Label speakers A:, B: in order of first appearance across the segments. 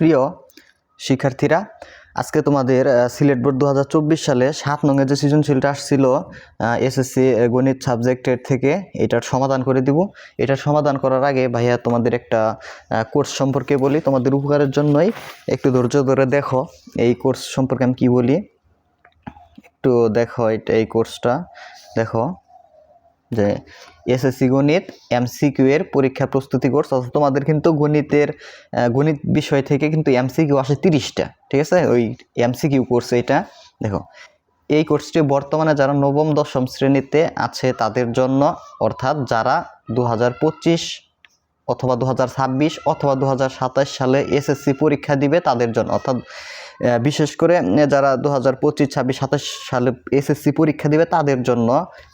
A: প্রিয় শিক্ষার্থীরা, আজকে তোমাদের সিলেট বোর্ড 2024 সালে 7 নং-এর যে সৃজনশীলটা আসছিল এসএসসি গণিত সাবজেক্টের থেকে, এটার সমাধান করে দিব। এটার সমাধান করার আগে ভাইয়া তোমাদের একটা কোর্স সম্পর্কে বলি, তোমাদের উপকারের জন্যই। একটু ধৈর্য ধরে দেখো এই কোর্স সম্পর্কে আমি কি বলি। একটু দেখো এই কোর্সটা দেখো, যে এসএসসি গণিত এমসিকিউ এর পরীক্ষা প্রস্তুতি কোর্স। অর্থাৎ তোমাদের কিন্তু গণিত বিষয় থেকে কিন্তু এমসিকিউ আসে 30টা, ঠিক আছে? ওই এমসিকিউ কোর্স এটা। দেখো, এই কোর্সটি বর্তমানে যারা নবম দশম শ্রেণীতে আছে তাদের জন্য, অর্থাৎ যারা 2025 অথবা 2026 অথবা 2027 সালে এসএসসি পরীক্ষা দিবে তাদের জন্য, অর্থাৎ বিশেষ করে যারা 2025, 26, 27 সালে এসএসসি পরীক্ষা দিবে তাদের জন্য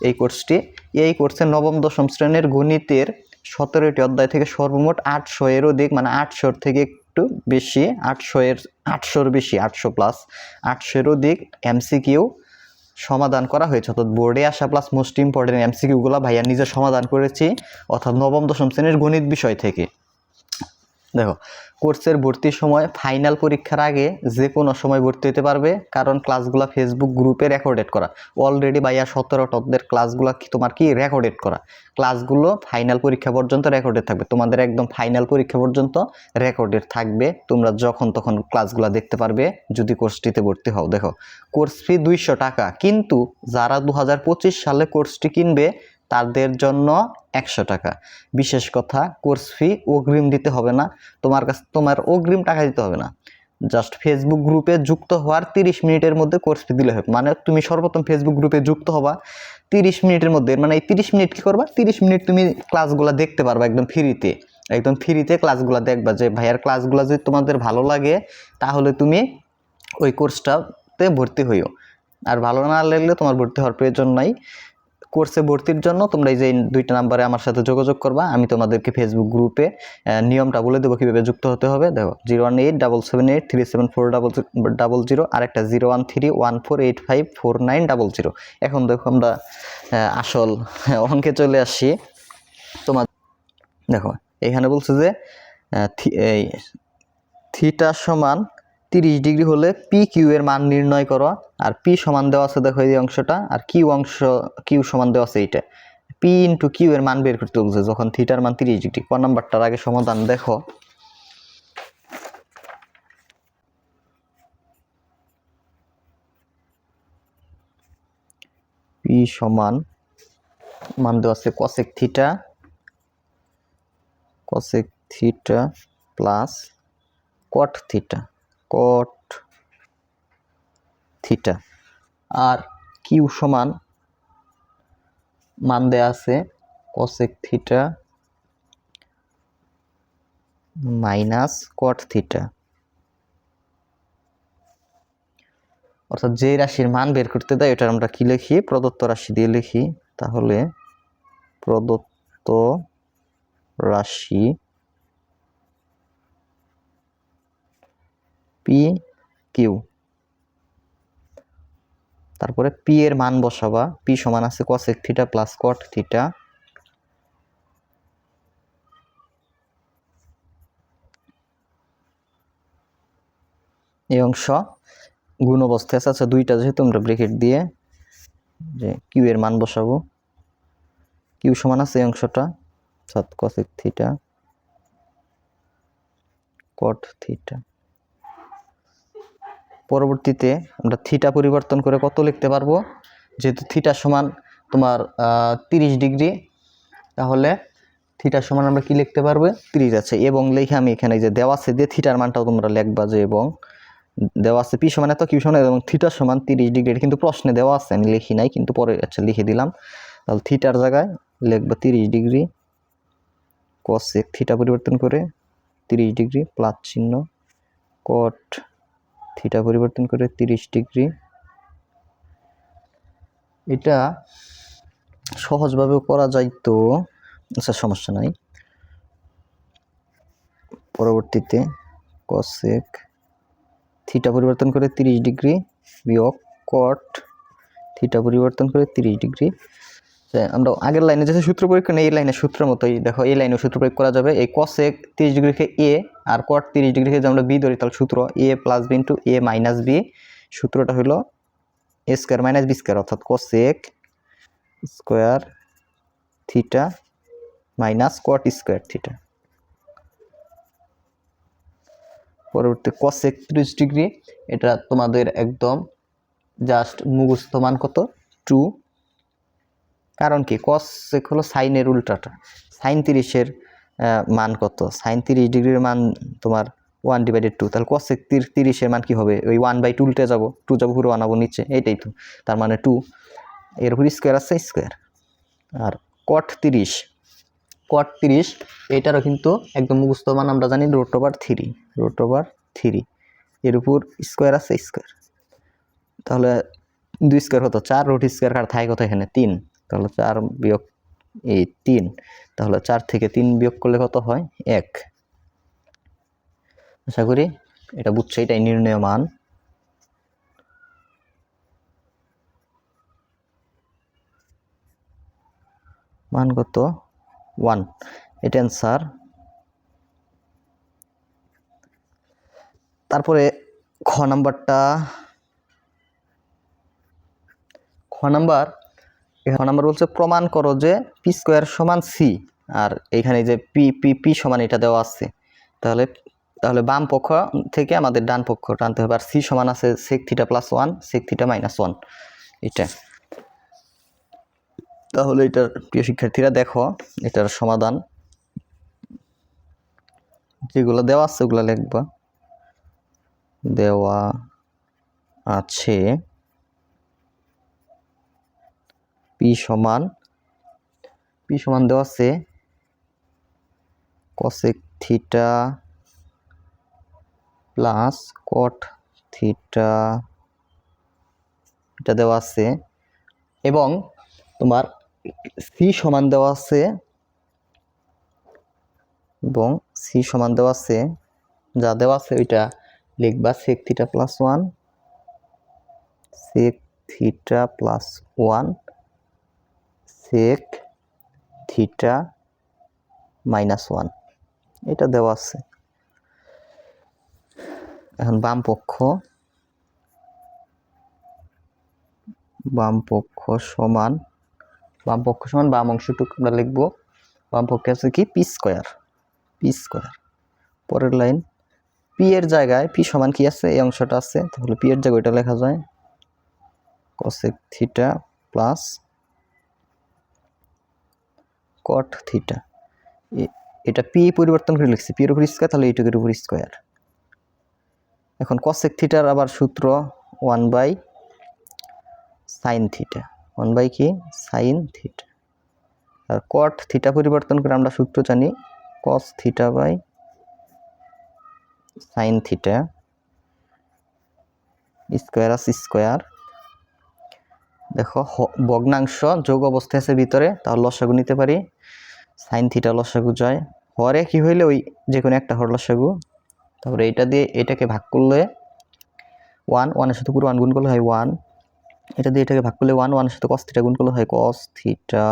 A: এই কোর্সটি। এই কোর্সে নবম দশম শ্রেণীর গণিতের 17টি অধ্যায় থেকে সর্বমোট 800-এর অধিক, মানে 800-র থেকে একটু বেশি, 800-র বেশি, 800+800-এর অধিক এমসিকিউ সমাধান করা হয়েছে। অর্থাৎ বোর্ডে আসা প্লাস মোস্ট ইম্পর্টেন্ট এমসিকিউগুলো ভাইয়া নিজে সমাধান করেছি, অর্থাৎ নবম দশম শ্রেণীর গণিত বিষয় থেকে। দেখো, কোর্সের ভর্তির সময় ফাইনাল পরীক্ষার আগে যে কোনো সময় ভর্তি হতে পারবে, কারণ ক্লাসগুলো ফেসবুক গ্রুপে রেকর্ডেড করা। অলরেডি ভাইয়া 17 ক্লাসগুলো তোমার কি রেকর্ডেড করা, ক্লাসগুলো ফাইনাল পরীক্ষা পর্যন্ত রেকর্ডেড থাকবে। তোমাদের একদম ফাইনাল পরীক্ষা পর্যন্ত রেকর্ডেড থাকবে, তোমরা যখন তখন ক্লাসগুলো দেখতে পারবে যদি কোর্সটিতে ভর্তি হও। দেখো, কোর্স ফি 200 টাকা, কিন্তু যারা 2025 সালে কোর্সটি কিনবে তাদের জন্য 100 টাকা। বিশেষ কথা, কোর্স ফি অগ্রিম দিতে হবে না, তোমার অগ্রিম টাকা দিতে হবে না। জাস্ট ফেসবুক গ্রুপে যুক্ত হওয়ার 30 মিনিটের মধ্যে কোর্স ফি দিলে হবে। মানে তুমি সর্বপ্রথম ফেসবুক গ্রুপে যুক্ত হবা 30 মিনিটের মধ্যে, মানে এই 30 মিনিট কি করবা, 30 মিনিট তুমি ক্লাসগুলো দেখতে পারবা একদম ফ্রিতে ক্লাসগুলো দেখবা। যে ভাইয়ার ক্লাসগুলো যদি তোমাদের ভালো লাগে তাহলে তুমি ওই কোর্সটাতে ভর্তি হইও, আর ভালো না লাগলে তোমার ভর্তি হওয়ার প্রয়োজন নাই। কোর্সে ভর্তির জন্য তোমরা এই যে 2টা নাম্বারে আমার সাথে যোগাযোগ করবা, আমি তোমাদেরকে ফেসবুক গ্রুপে নিয়মটা বলে দেবো কীভাবে যুক্ত হতে হবে। দেখো, 01877837400, আর একটা 01314854900। এখন দেখো আমরা আসল অঙ্কে চলে আসি। তোমার দেখো, এখানে বলছে যে থিটা সমান 30 ডিগ্রি হলে পি কিউ এর মান নির্ণয় করো। আর পি সমান দেওয়া আছে, দেখো এই অংশটা, আর কিউ সমান দেওয়া আছে এইটা। পি ইন্টু কিউ এর মান বের করতে বলছে যখন থিটার মান 30 ডিগ্রি। ক নাম্বারটার আগে সমাধান দেখো। পি সমান মান দেওয়া আছে cosec theta plus cot theta, আর কিউ সমান মান দেয়া আছে cosec theta minus cot theta. অর্থাৎ যে রাশির মান বের করতে দেয় এটা আমরা কি লিখি, প্রদত্ত রাশি দিয়ে লিখি। তাহলে প্রদত্ত রাশি পি কিউ, তারপরে পি এর মান বসাবা। পি সমান আছে cosec theta plus cot theta, এই অংশ গুণ অবস্থায় আছে। আচ্ছা, 2টা যেহেতু আমরা ব্রেকেট দিয়ে যে কিউ এর মান বসাবো, কিউ সমান আছে এই অংশটা, অর্থাৎ কসেক থিটা কট থিটা। পরবর্তীতে আমরা থিটা পরিবর্তন করে কত লিখতে পারবো, যেহেতু থিটা সমান তোমার 30 ডিগ্রি, তাহলে থিটার সমান আমরা কি লিখতে পারবো, 30 আছে। এবং লিখে আমি এখানে যে দেওয়া আছে দিয়ে থিটার মানটাও তোমরা লিখবা, যে এবং দেওয়া আছে পি সমান এত, কিউ সমান এবং থিটার সমান 30 ডিগ্রি। এটা কিন্তু প্রশ্নে দেওয়া আছে, আমি লিখি নাই, কিন্তু পরে আচ্ছা লিখে দিলাম। তাহলে থিটার জায়গায় লিখবা 30 ডিগ্রি, কসেক থিটা পরিবর্তন করে 30 ডিগ্রি প্লাস চিহ্ন, কট থিটা পরিবর্তন করে 30 ডিগ্রি। এটা সহজভাবেও করা যায় তো, আচ্ছা সমস্যা নাই। পরবর্তীতে কসেক থিটা পরিবর্তন করে 30 ডিগ্রি বিয়োগ কট থিটা পরিবর্তন করে 30 ডিগ্রি, যে আমরা আগের লাইনে যে সূত্র প্রয়োগ করি এই লাইনের সূত্রের মতোই দেখো এই লাইনেও সূত্র প্রয়োগ করা যাবে। এই cosec 30 ডিগ্রিকে a আর cot 30 ডিগ্রিকে যদি আমরা b ধরি তাহলে সূত্র a plus b into a minus b, সূত্রটা হলো a square minus b square, অর্থাৎ cosec square theta minus cot square theta. পরবর্তী cosec 30 ডিগ্রি, এটা তোমাদের একদম জাস্ট মুখস্থ মান কত 2, কারণ কি cosec হলো সাইনের উল্টাটা, সাইন 30-এর মান কত, সাইন 30 ডিগ্রির মান তোমার 1/2, তাহলে cosec 30-এর মান কি হবে, ওই 1/2 উল্টে যাব, 2 যাব পুরো 1 নিচে, এইটাই তো, তার মানে 2, এর উপর স্কোয়ার আছে স্কোয়ার। আর cot 30 এইটারও কিন্তু একদম মুখস্থ মান আমরা জানি √3, এর উপর স্কোয়ার আছে স্কোয়ার, তাহলে 2 স্কোয়ার কত 4, রুট স্কোয়ার কার থাকে কত এখানে 3, তাহলে 4 বিয়োগ এই 3, তাহলে 4 থেকে 3 বিয়োগ করলে কত হয় 1। আশা করি এটা বুঝছো, এটাই নির্ণয় মান কত 1, এটা অ্যান্সার। তারপরে খ নাম্বার বলছে প্রমাণ করো যে পি স্কোয়ার সমান সি, আর এখানে যে পি পি পি সমান এটা দেওয়া আছে, তাহলে বাম পক্ষ থেকে আমাদের ডান পক্ষ টানতে হবে, আর সি সমান আছে sec theta plus 1 sec theta minus 1 এটা। তাহলে এটার প্রিয় শিক্ষার্থীরা দেখো এটার সমাধান যেগুলো দেওয়া আছে ওগুলো লিখবা। দেওয়া আছে পি সমান দেওয়া আছে cosec theta plus cot theta, এটা দেওয়া আছে, এবং তোমার সি সমান দেওয়া আছে, যা দেওয়া আছে ওইটা লিখবা sec theta plus 1 sec theta plus 1 sec theta minus 1, এটা দেওয়া আছে। এখন বাম পক্ষ সমান বাম অংশটুকু আমরা লিখবো, বাম পক্ষে আছে কি পি স্কোয়ার। পরের লাইন পি এর জায়গায় পি সমান কি আছে, এই অংশটা আছে, তাহলে পি এর জায়গায় এটা লেখা যায় cosec theta plus cot theta, এটা পি পরিবর্তন করে লিখছি, পি এর উপর স্কোয়ার, তাহলে এইটুকুর উপর স্কোয়ার। এখন cosec থিটার আবার সূত্র 1/sin থিটা, 1 কি sin থিটা, আর cot থিটা পরিবর্তন করে আমরা সূত্র জানি cos theta by sin theta square আছে স্কোয়ার। দেখো ভগ্নাংশ যোগ অবস্থায় আছে ভিতরে, তাহলে লসাগু নিতে পারি, sin থিটা লসাগু যায়, হরে কি হইলে ওই যে কোনো একটা হর লসাগু, তারপরে এটা দিয়ে এটাকে ভাগ করলে 1 এর সাথে পুরো 1 গুণ করলে হয় 1, এটা দিয়ে এটাকে ভাগ করলে 1 এর সাথে cos থিটা গুণ করলে হয় cos থিটা,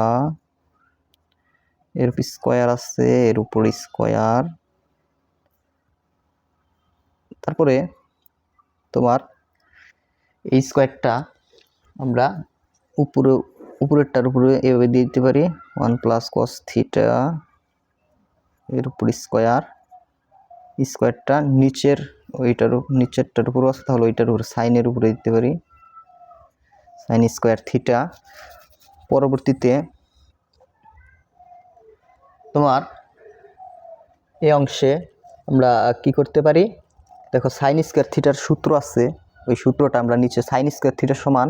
A: এর উপর স্কোয়ার আছে, এর উপর স্কোয়ার, তারপরে তোমার এই স্কোয়ারটা আমরা উপরেরটার উপরে এভাবে দিয়ে দিতে পারি 1 প্লাস cos থিটা এর উপর স্কোয়ারটা নিচেরটার উপর আছে, তাহলে ওইটার উপর সাইনের উপরে দিতে পারি sin স্কোয়ার থিটা। পরবর্তীতে তোমার এই অংশে আমরা কি করতে পারি, দেখো sin স্কোয়ার থিটার সূত্র আছে, ওই সূত্রটা আমরা নিচে sin স্কোয়ার থিটা সমান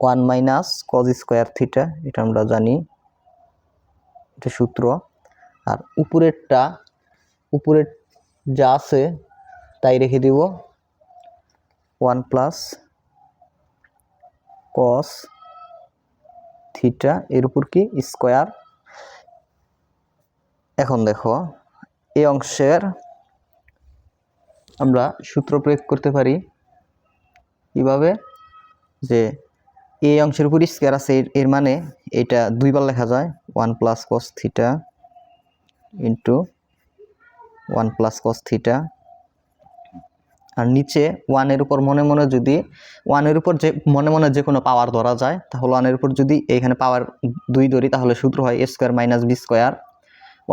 A: 1 মাইনাস cos স্কোয়ার থিটা, এটা আমরা জানি, এটা সূত্র। আর উপরের যা আছে তাই রেখে দিব 1 প্লাস cos থিটা এর উপর কি স্কোয়ার। এখন দেখো এই অংশের আমরা সূত্র প্রয়োগ করতে পারি কিভাবে, যে এই অংশের উপর স্কোয়ার আছে, এর মানে এটা দুইবার লেখা যায় 1 plus cos theta into 1 plus cos theta. আর নিচে 1-এর উপর মনে মনে যদি 1-এর উপর যে মনে মনে যে কোনো পাওয়ার ধরা যায়, তাহলে 1-এর উপর যদি এখানে পাওয়ার 2 ধরি তাহলে সূত্র হয় a square minus b square.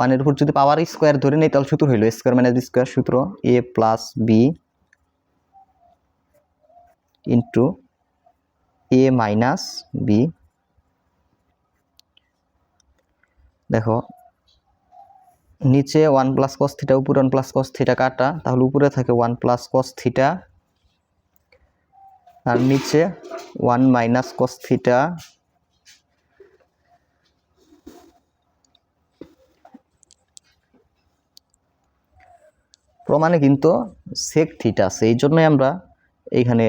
A: 1-এর উপর যদি পাওয়ার স্কোয়ার ধরে নেই তাহলে সূত্র হইল a square minus b square, সূত্র a plus b into a minus b। দেখো নিচে 1 প্লাস কস থিটা, উপরে 1 প্লাস কস থিটা কাটা, তাহলে উপরে থাকে 1 প্লাস কস থিটা আর নিচে 1 মাইনাস কস থিটা। প্রমাণে কিন্তু সেক থিটা আছে, এই জন্যই আমরা এইখানে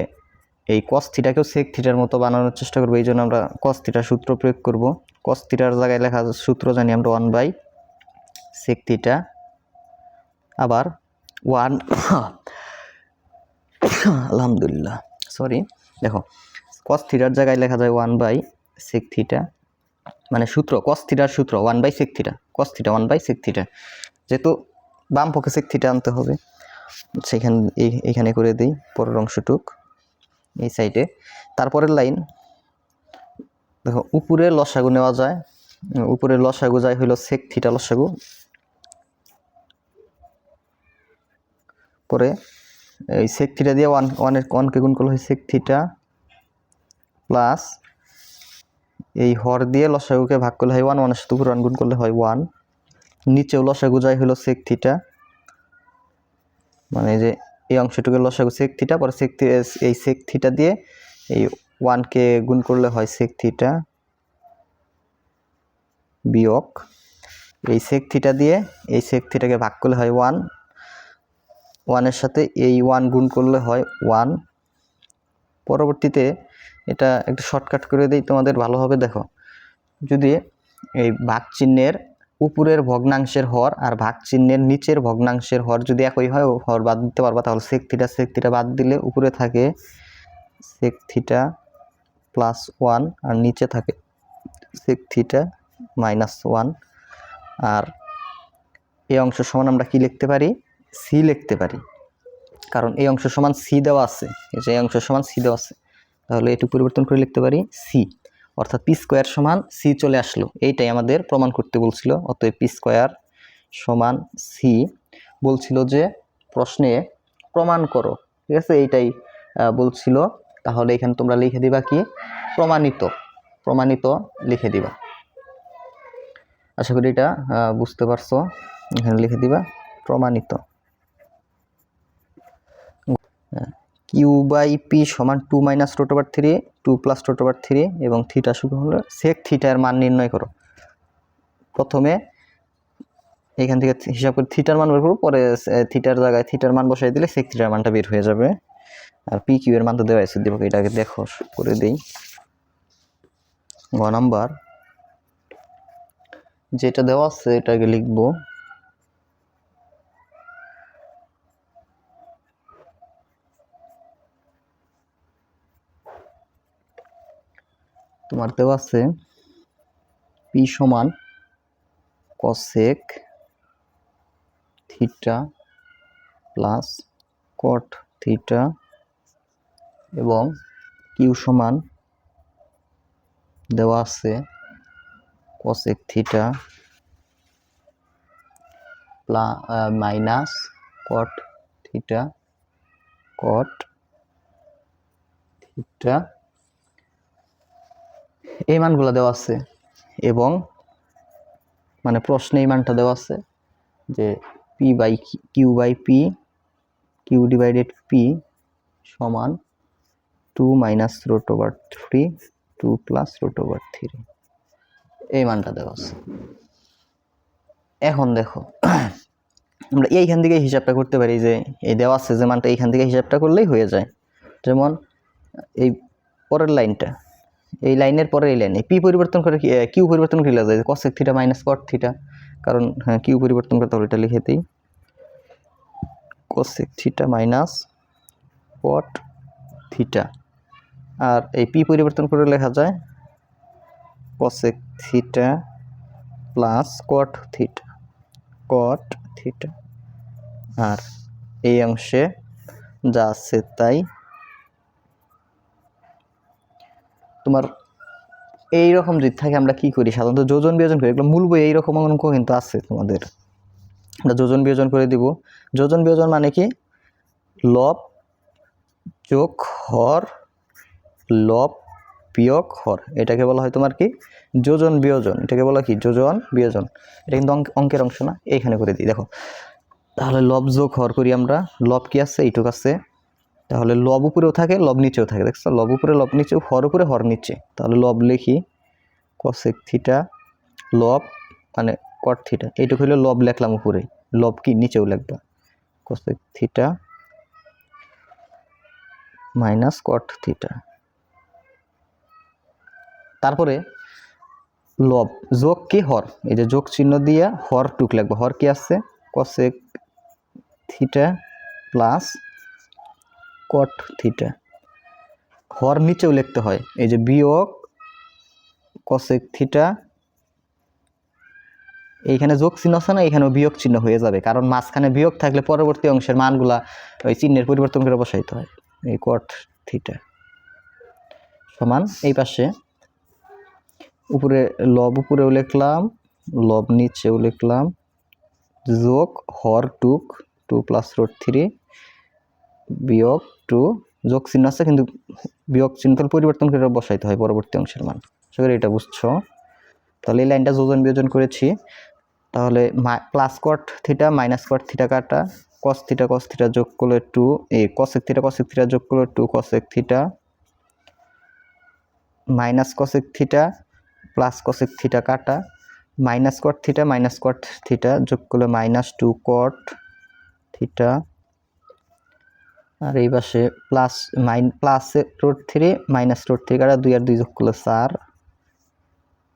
A: এই কস থিটাকেও সেক থিটার মতো বানানোর চেষ্টা করবো। এই জন্য আমরা কস থিটার সূত্র প্রয়োগ করব। কস থিটার জায়গায় লেখা সূত্র জানি আমরা 1 বাই সেক থিটা, আবার 1 আলহামদুলিল্লাহ সরি, দেখো কস থিটার জায়গায় লেখা যায় 1 বাই সেক থিটা, মানে সূত্র কস থিটার সূত্র 1 by sec theta, cos theta 1 by sec theta. যেহেতু বাম পক্ষে সেক থিটা আনতে হবে, সেখানে এইখানে করে দিই পরের অংশটুক এই সাইডে। তারপরের লাইন দেখো উপরে লসাগু নেওয়া যায়, উপরে লসাগু যায় হইল সেক থিটা লসাগু, পরে এই সেক থিটা দিয়ে 1-কে গুণ করলে হয় সেক থিটা প্লাস এই হর দিয়ে লসাগুকে ভাগ করলে হয় 1, 1-এর সাথে উপরে 1 গুণ করলে হয় 1। নিচেও লসাগু যায় হলো সেক থিটা, মানে যে এই অংশটুকু লসাগু সেক থিটা, পরে এই সেক থিটা দিয়ে এই 1-কে গুণ করলে হয় সেক থিটা বিয়োগ এই সেক থিটা দিয়ে এই সেক থিটাকে ভাগ করলে হয় 1, 1-এর সাথে এই 1 গুণ করলে হয় 1। পরবর্তীতে এটা একটু শর্টকাট করে দিই তোমাদের ভালো হবে। দেখো যদি এই ভাগ চিহ্নের উপরের ভগ্নাংশের হর আর ভাগ চিহ্নের নিচের ভগ্নাংশের হর যদি একই হয়, হর বাদ দিতে পারবা, তাহলে সেক থিটা বাদ দিলে উপরে থাকে সেক থিটা প্লাস 1 আর নিচে থাকে সেক থিটা মাইনাস 1। আর এই অংশ সমান আমরা কি লিখতে পারি, সি লিখতে পারি, কারণ এই অংশ সমান সি দেওয়া আছে, এই যে এই অংশ সমান সি দেওয়া আছে, তাহলে এটুকু পরিবর্তন করে লিখতে পারি সি, অর্থাৎ পি স্কোয়ার সমান সি চলে আসলো। এইটাই আমাদের প্রমাণ করতে বলছিল, অতএব পি স্কোয়ার সমান সি বলছিল যে প্রশ্নে প্রমাণ করো, ঠিক আছে, এইটাই বলছিল। তাহলে এখানে তোমরা লিখে দিবা কি প্রমাণিত, প্রমাণিত লিখে দিবা। আশা করি এটা বুঝতে পারছো, এখানে লিখে দিবা প্রমাণিত। কিউ বাই পি সমান 2 minus root over 3, 2 plus root over 3 এবং থিটা শুরু হলো সেক থিটার মান নির্ণয় করো। প্রথমে এখান থেকে হিসাব করে থিটার মান বের করবো, পরে থিটার জায়গায় থিটার মান বসাই দিলে সেক থিটার মানটা বের হয়ে যাবে। আর পি কিউ এর মান তো দেওয়া আছে, দিব এটাকে দেখো করে দিই। গ নাম্বার যেটা দেওয়া আছে এটাকে লিখবো তোমার দেওয়া আছে পি সমান cosec theta plus cot theta এবং কিউ সমান দেওয়া আছে cosec theta minus cot theta এই মানগুলো দেওয়া আছে, এবং মানে প্রশ্নে এই মানটা দেওয়া আছে যে P by Q by P, Q divided P সমান 2 minus root over 3, 2 plus root over 3, এই মানটা দেওয়া আছে। এখন দেখো আমরা এইখান থেকে হিসাবটা করতে পারি, যে এই দেওয়া আছে যে মানটা এইখান থেকে হিসাবটা করলেই হয়ে যায়। যেমন এই পরের লাইনটা, এই লাইনের পরে এই লাইনে পি পরিবর্তন করে কিউ পরিবর্তন করে লেখা যায় cosec theta minus cot theta, কারণ হ্যাঁ কিউ পরিবর্তন করে তাহলে এটা লিখে দিই cosec theta minus cot theta. আর এই পি পরিবর্তন করে লেখা যায় cosec theta plus cot theta আর এই অংশে যা আছে তাই। তোমার এইরকম যদি থাকে আমরা কি করি সাধারণত যোজন বিয়োজন করি, এগুলো মূল বই এইরকম অঙ্ক কিন্তু আছে তোমাদের। আমরা যোজন বিয়োজন করে দিব। যোজন বিয়োজন মানে কি লব যোগ হর লব বিয়োগ হর, এটাকে বলা হয় তোমার কি যোজন বিয়োজন। এটাকে বলা কি যোজন বিয়োজন। এটা কিন্তু অঙ্কের অংশ না, এইখানে করে দিই দেখো। তাহলে লব যোগ হর করি আমরা, লব কি আছে এইটুক আছে, তাহলে লব উপরেও থাকে লব নিচেও থাকে, দেখছো লব উপরে লব নিচেও, হর উপরে হর নিচে। তাহলে লব লিখি cosec থিটা লব মানে cot থিটা, এইটুকু হলো লব লিখলাম উপরে, লব কি নিচেও লিখবা cosec theta minus cot theta. তারপরে লব যোগ কি হর, এই যে যোগ চিহ্ন দিয়ে হর টুক লিখবো, হর কি আছে cosec theta plus cot theta. হর নিচেও লিখতে হয়, এই যে বিয়োগ cosec থিটা, এইখানে যোগ চিহ্ন আছে না, এখানেও বিয়োগ চিহ্ন হয়ে যাবে, কারণ মাঝখানে বিয়োগ থাকলে পরবর্তী অংশের মানগুলা ওই চিহ্নের পরিবর্তন করে বসাইতে হয়। এই cot থিটা সমান এই পাশে উপরে লব উপরেও লিখলাম লব নিচেও লিখলাম যোগ হর টুক 2 প্লাস রুট 3 বিয়োগ 2, যোগ চিহ্ন আছে কিন্তু বিয়োগ চিহ্ন পরিবর্তন করে বসাইতে হয় পরবর্তী অংশের মান। আশা করি এটা বুঝছো। তাহলে এই লাইনটা যোজন বিয়োজন করেছি। তাহলে plus cot theta minus cot theta কাটা, cos থিটা যোগ করলে 2, এই cosec থিটা যোগ করলে 2 cosec theta minus cosec theta plus cosec theta কাটা, মাইনাস cot থিটা যোগ করলে মাইনাস 2 cot থিটা, আর এই পাশে প্লাস রুট 3 মাইনাস রুট 3 কাটা, 2 আর 2 যোগ করলে 4,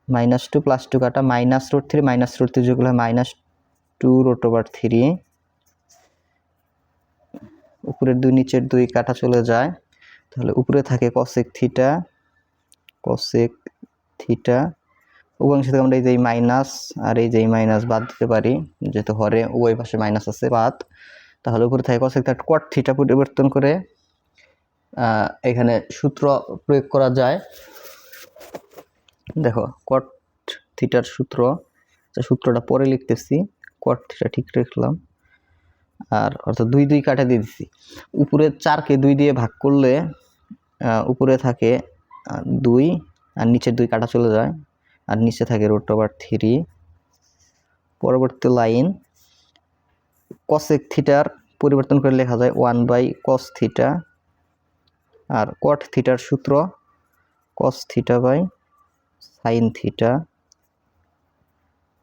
A: মাইনাস 2 প্লাস 2 কাটা, মাইনাস রুট 3 যোগ করলে মাইনাস 2 রুট ওভার 3, উপরের 2 নিচের 2 কাটা চলে যায়। তাহলে উপরে থাকে cosec থিটা উভয় অংশ থেকে আমরা এই যে মাইনাস আর এই যে মাইনাস বাদ দিতে পারি, যেহেতু হরে উভয় পাশে মাইনাস আছে বাদ। তাহলে উপরে থাকে cosec থিটা cot থিটা পরিবর্তন করে এখানে সূত্র প্রয়োগ করা যায়। দেখো cot থিটার সূত্রটা পরে লিখতেছি, cot থিটা ঠিক রাখলাম, আর অর্থাৎ 2 2 কাটা দিয়ে দিছি। উপরে 4কে 2 দিয়ে ভাগ করলে উপরে থাকে 2 আর নিচের 2 কাটা চলে যায়, আর নিচে থাকে রুট ওভার 3। পরবর্তী লাইন cosec থিটার পরিবর্তন করে লেখা যায় 1/cos থিটা, আর cot থিটার সূত্র cos theta by sin theta,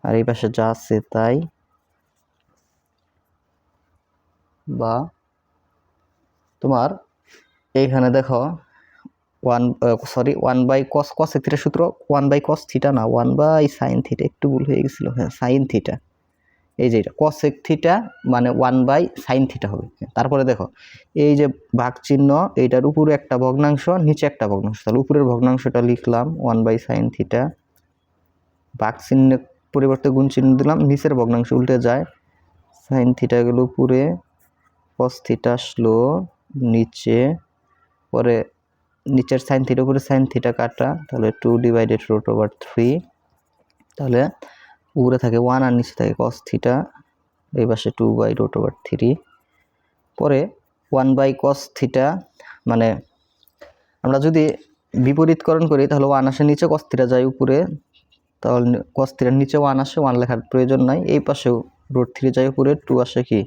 A: আর এই পাশে যা আছে তাই, বা তোমার এইখানে দেখো 1/cos থিটার সূত্র 1/cos থিটা না 1/sin থিটা, একটু ভুল হয়ে গেছিল, হ্যাঁ sin থিটা, এই যে এটা cosec থিটা মানে 1/sin থিটা হবে। তারপরে দেখো এই যে ভাগ চিহ্ন, এইটার উপরে একটা ভগ্নাংশ নিচে একটা ভগ্নাংশ, তাহলে উপরের ভগ্নাংশটা লিখলাম 1/sin থিটা, ভাগ চিহ্ন পরিবর্তে গুণ চিহ্ন দিলাম, নিচের ভগ্নাংশ উল্টে যায়, sin থিটা গেল উপরে, cos থিটা আসলো নিচে, পরে নিচের sin থিটা উপরে sin থিটা কাটা, তাহলে 2/√3, তাহলে উপরে থাকে 1 আর নিচে থাকে cos থিটা, এই পাশে 2/√3। পরে 1/cos থিটা মানে আমরা যদি বিপরীতকরণ করি তাহলে 1 আসে নিচে, cos থিটা যায় উপরে, তাহলে cos থিটার নিচে 1 আসে, 1 লেখার প্রয়োজন নাই, এই পাশেও √3 যায় উপরে, 2 আসে কি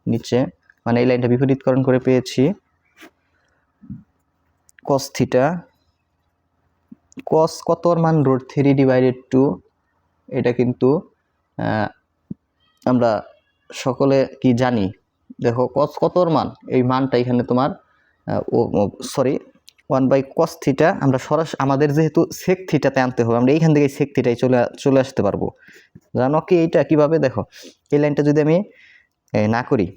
A: নিচে, মানে এই লাইনটা বিপরীতকরণ করে পেয়েছি cos থিটা cos কতর মান √3/2, এটা কিন্তু আমরা সকলে কি জানি। দেখো cos কতর মান, এই মানটা এখানে তোমার 1/cos থিটা আমরা সরাসরি আমাদের যেহেতু sec থিটাতে আনতে হবে, আমরা এইখান থেকে sec থিটায় চলে আসতে পারবো। জানো কি এইটা কিভাবে? দেখো এই লাইনটা যদি আমি না করি,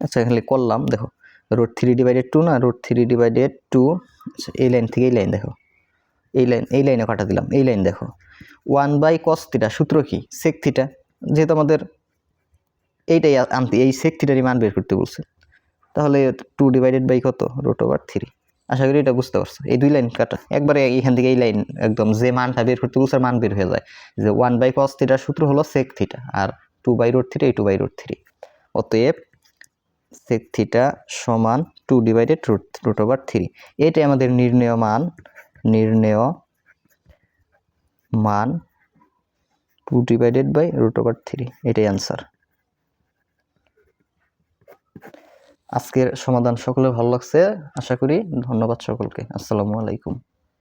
A: আচ্ছা এখানে করলাম, দেখো √3/2 না, √3/2 আচ্ছা, এই লাইন থেকে এই লাইন দেখো, এই লাইনে কাটা দিলাম, এই লাইন দেখো 1/cos θ সূত্র কি sec θ, যেহেতু আমাদের এইটাই আনতে এই sec θ মান বের করতে বলছে, তাহলে 2/, কত √3। আশা করি এটা বুঝতে পারছো। এই দুই লাইন কাটা একবারে এখান থেকে এই লাইন একদম যে মানটা বের করতে বলছে মান বের হয়ে যায়, যে 1/cos θ সূত্র হলো sec θ আর 2/√3 এই 2/√3, অতএব sec θ সমান 2/√3। এটাই আমাদের নির্ণেয় মান 2/√3, এটাই অ্যান্সার। আজকের সমাধান সকলের ভালো লাগছে আশা করি। ধন্যবাদ সকলকে। আসসালামু আলাইকুম।